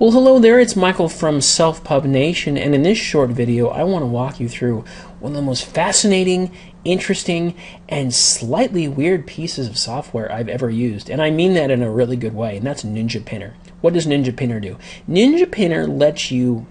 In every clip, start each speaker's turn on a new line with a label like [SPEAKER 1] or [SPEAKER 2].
[SPEAKER 1] Well, hello there, it's Michael from SelfPub Nation, and in this short video, I want to walk you through one of the most fascinating, interesting, and slightly weird pieces of software I've ever used, and I mean that in a really good way, and that's Ninja Pinner. What does Ninja Pinner do? Ninja Pinner lets you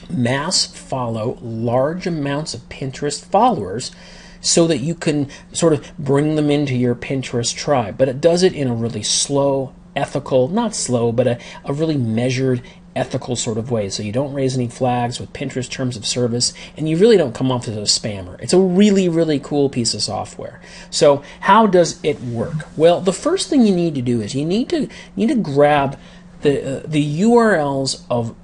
[SPEAKER 1] mass follow large amounts of Pinterest followers so that you can sort of bring them into your Pinterest tribe, but it does it in a really slow, ethical, not slow, but a really measured, ethical sort of way. So you don't raise any flags with Pinterest terms of service, and you really don't come off as a spammer. It's a really, really cool piece of software. So how does it work? Well, the first thing you need to do is you need to grab the URLs of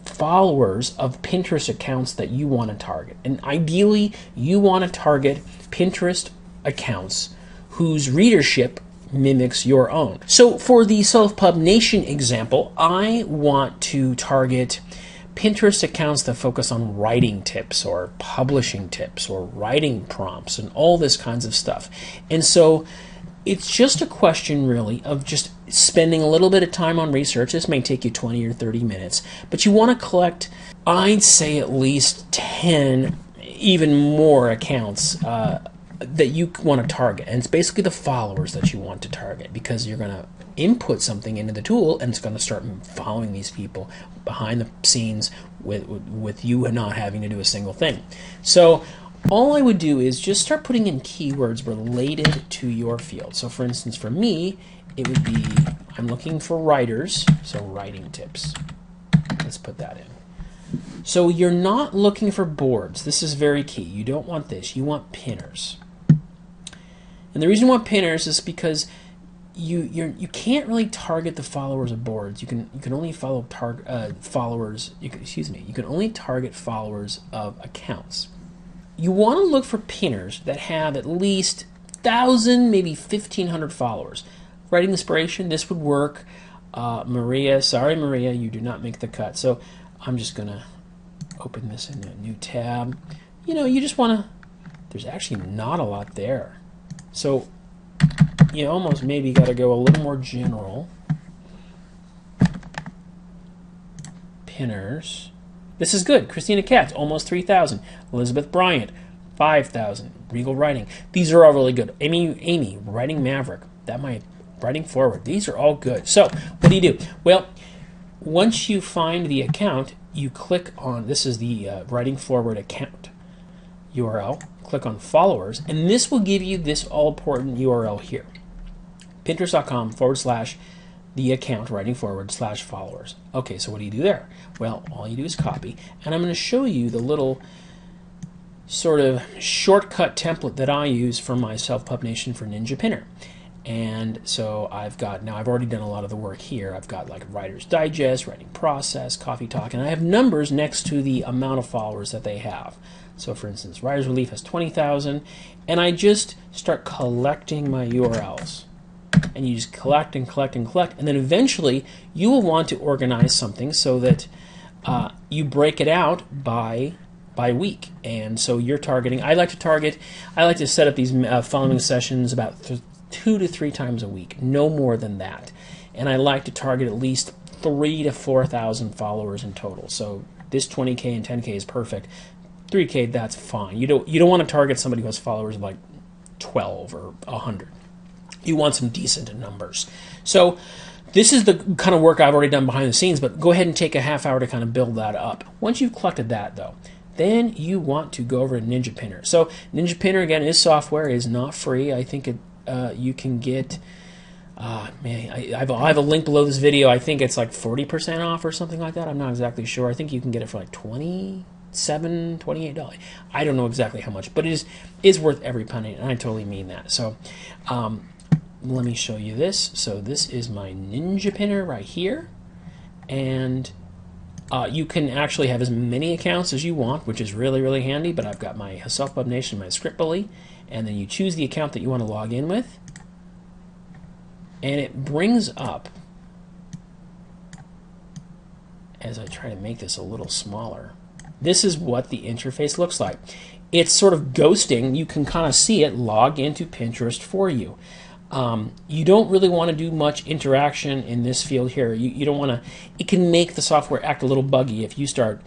[SPEAKER 1] followers of Pinterest accounts that you want to target. And ideally, you want to target Pinterest accounts whose readership mimics your own. So for the SelfPub Nation example, I want to target Pinterest accounts that focus on writing tips or publishing tips or writing prompts and all this kinds of stuff. And so it's just a question really of just spending a little bit of time on research. This may take you 20 or 30 minutes, but you want to collect, I'd say, at least 10, even more accounts that you want to target. And it's basically the followers that you want to target, because you're going to input something into the tool and it's going to start following these people behind the scenes with you not having to do a single thing. So all I would do is just start putting in keywords related to your field. So for instance, for me, it would be, I'm looking for writers, so writing tips. Let's put that in. So you're not looking for boards. This is very key. You don't want this. You want pinners. And the reason you want pinners is because you can't really target the followers of boards. You can only follow followers. You can only target followers of accounts. You want to look for pinners that have at least 1,000, maybe 1,500 followers. Writing inspiration, this would work. Maria, sorry Maria, you do not make the cut. So I'm just going to open this in a new tab. You just want to, there's actually not a lot there. So you almost maybe got to go a little more general. Pinners. This is good. Christina Katz, almost 3,000. Elizabeth Bryant, 5,000. Regal Writing. These are all really good. Amy, Writing Maverick. Writing Forward. These are all good. So what do? Well, once you find the account, you click on, this is the Writing Forward account URL. Click on followers, and this will give you this all-important URL here. Pinterest.com/the account Writing Forward/followers. Okay, so what do you do there? Well, all you do is copy, and I'm going to show you the little sort of shortcut template that I use for my SelfPub Nation for Ninja Pinner. And so I've already done a lot of the work here. I've got like Writer's Digest, Writing Process, Coffee Talk, and I have numbers next to the amount of followers that they have. So for instance, Writer's Relief has 20,000, and I just start collecting my URLs. And you just collect and collect and collect, and then eventually you will want to organize something so that you break it out by week. And so you're targeting, I like to set up these following sessions about 2 to 3 times a week, no more than that. And I like to target at least 3,000 to 4,000 followers in total. So this 20K and 10K is perfect. 3K, that's fine. You don't want to target somebody who has followers of like 12 or 100. You want some decent numbers. So this is the kind of work I've already done behind the scenes, but go ahead and take a half hour to kind of build that up. Once you've collected that, though, then you want to go over to Ninja Pinner. So Ninja Pinner, again, is software, is not free. I think you can get, I have a link below this video. I think it's like 40% off or something like that. I'm not exactly sure. I think you can get it for like $28. I don't know exactly how much, but it is worth every penny, and I totally mean that. So let me show you this. So this is my Ninja Pinner right here, and you can actually have as many accounts as you want, which is really, really handy. But I've got my SelfPub Nation, my Scriptly, and then you choose the account that you want to log in with, and it brings up, as I try to make this a little smaller, this is what the interface looks like. It's sort of ghosting. You can kind of see it log into Pinterest for you. You don't really want to do much interaction in this field here. You don't want to. It can make the software act a little buggy if you start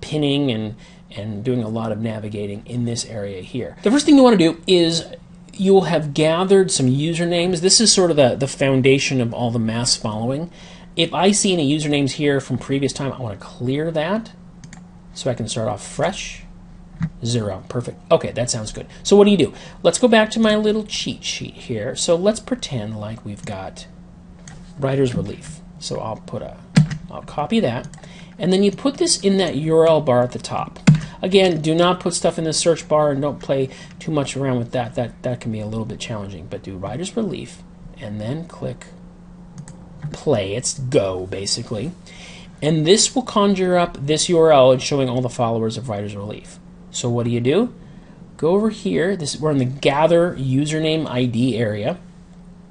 [SPEAKER 1] pinning and doing a lot of navigating in this area here. The first thing you want to do is you'll have gathered some usernames. This is sort of the foundation of all the mass following. If I see any usernames here from previous time, I want to clear that so I can start off fresh. 0. Perfect. Okay, that sounds good. So what do? Let's go back to my little cheat sheet here. So let's pretend like we've got Writer's Relief. So I'll copy that, and then you put this in that URL bar at the top. Again, do not put stuff in the search bar and don't play too much around with that. That can be a little bit challenging. But do Writer's Relief, and then click play. It's go, basically. And this will conjure up this URL and showing all the followers of Writer's Relief. So what do? Go over here. We're in the Gather Username ID area.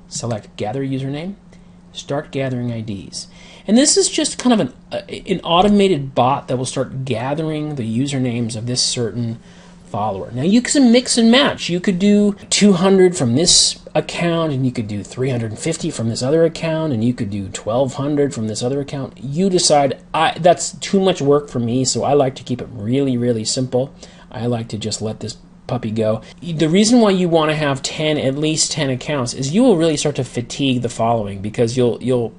[SPEAKER 1] Select Gather Username. Start gathering IDs. And this is just kind of an automated bot that will start gathering the usernames of this certain follower. Now you can mix and match. You could do 200 from this account, and you could do 350 from this other account, and you could do 1200 from this other account. You decide. That's too much work for me, so I like to keep it really, really simple. I like to just let this puppy go. The reason why you want to have at least 10 accounts is you will really start to fatigue the following, because you'll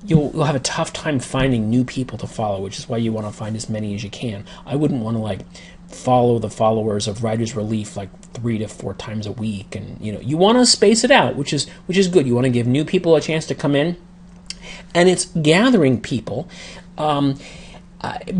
[SPEAKER 1] have a tough time finding new people to follow, which is why you want to find as many as you can. I wouldn't want to follow the followers of Writer's Relief 3 to 4 times a week, and you want to space it out, which is good. You want to give new people a chance to come in, and it's gathering people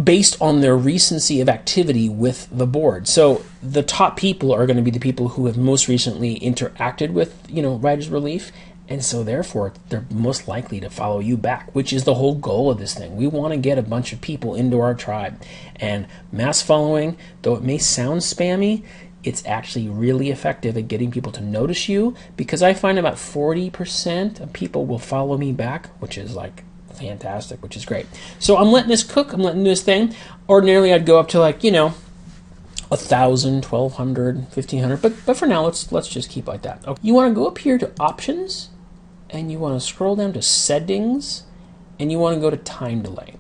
[SPEAKER 1] based on their recency of activity with the board. So the top people are going to be the people who have most recently interacted with Writer's Relief. And so therefore, they're most likely to follow you back, which is the whole goal of this thing. We want to get a bunch of people into our tribe. And mass following, though it may sound spammy, it's actually really effective at getting people to notice you, because I find about 40% of people will follow me back, which is fantastic, which is great. So I'm letting this cook. I'm letting this thing. Ordinarily, I'd go up to 1,000, 1,200, 1,500, but for now, let's just keep like that. Okay. You want to go up here to Options, and you want to scroll down to Settings, and you want to go to Time Delay.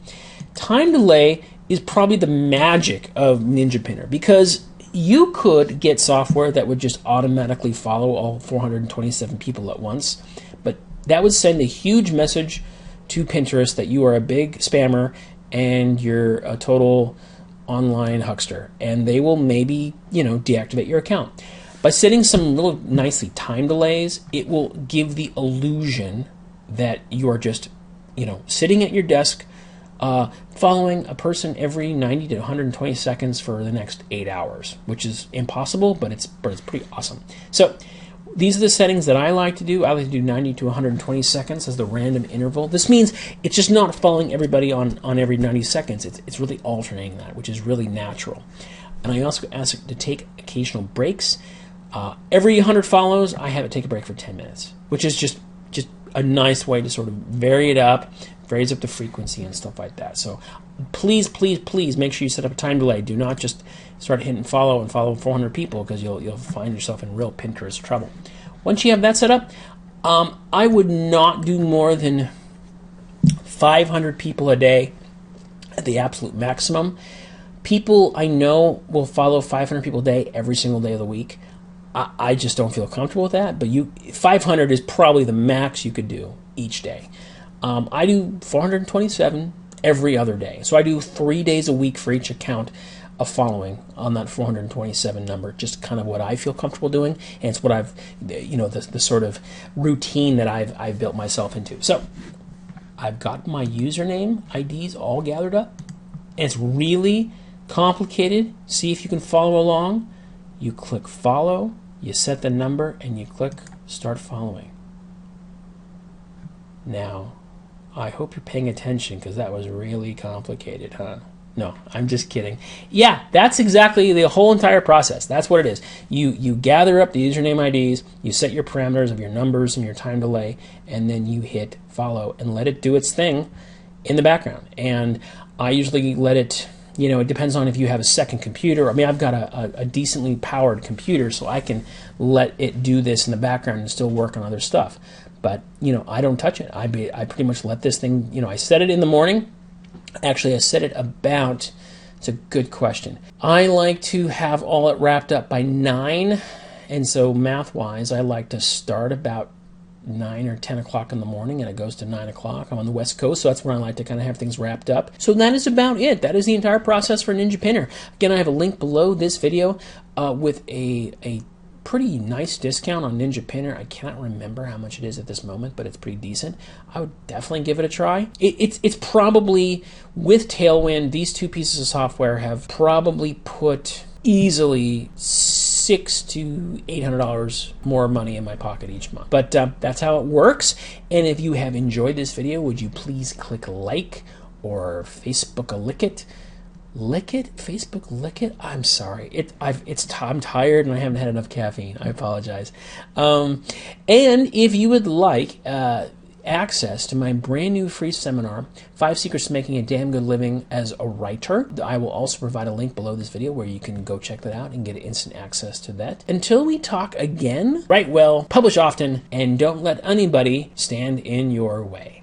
[SPEAKER 1] Time delay is probably the magic of Ninja Pinner, because you could get software that would just automatically follow all 427 people at once, but that would send a huge message to Pinterest that you are a big spammer and you're a total online huckster, and they will maybe deactivate your account. By setting some little nicely time delays, it will give the illusion that you are just sitting at your desk following a person every 90 to 120 seconds for the next 8 hours, which is impossible, but it's pretty awesome. So these are the settings that I like to do. I like to do 90 to 120 seconds as the random interval. This means it's just not following everybody on every 90 seconds. It's really alternating that, which is really natural. And I also ask it to take occasional breaks. Every 100 follows, I have it take a break for 10 minutes, which is just a nice way to sort of vary it up, raise up the frequency and stuff like that. So please, please, please make sure you set up a time delay. Do not just start hitting follow and follow 400 people, because you'll find yourself in real Pinterest trouble. Once you have that set up, I would not do more than 500 people a day at the absolute maximum. People I know will follow 500 people a day every single day of the week. I just don't feel comfortable with that, but 500 is probably the max you could do each day. I do 427 every other day. So I do 3 days a week for each account of following on that 427 number, just kind of what I feel comfortable doing, and it's what I've, the sort of routine that I've built myself into. So I've got my username IDs all gathered up, and it's really complicated. See if you can follow along. You click follow, you set the number, and you click start following. Now, I hope you're paying attention, because that was really complicated, huh? No, I'm just kidding. Yeah, that's exactly the whole entire process. That's what it is. You gather up the username IDs, you set your parameters of your numbers and your time delay, and then you hit follow and let it do its thing in the background. And I usually let it, You know, it depends on if you have a second computer. I mean, I've got a decently powered computer, so I can let it do this in the background and still work on other stuff. But, you know, I don't touch it. I pretty much let this thing, you know, I set it in the morning. Actually, I set it about, it's a good question. I like to have all it wrapped up by 9. And so math-wise, I like to start about 9 or 10 o'clock in the morning, and it goes to 9 o'clock. I'm on the West Coast, so that's when I like to kind of have things wrapped up. So that is about it. That is the entire process for Ninja Pinner. Again, I have a link below this video with a pretty nice discount on Ninja Pinner. I cannot remember how much it is at this moment, but it's pretty decent. I would definitely give it a try. It's probably, with Tailwind, these two pieces of software have probably put easily $600 to $800 more money in my pocket each month. But that's how it works. And if you have enjoyed this video, would you please click like or Facebook a lick it? Lick it? Facebook lick it? I'm sorry. I'm tired and I haven't had enough caffeine. I apologize. And if you would like access to my brand new free seminar, 5 Secrets to Making a Damn Good Living as a Writer, I will also provide a link below this video where you can go check that out and get instant access to that. Until we talk again, write well, publish often, and don't let anybody stand in your way.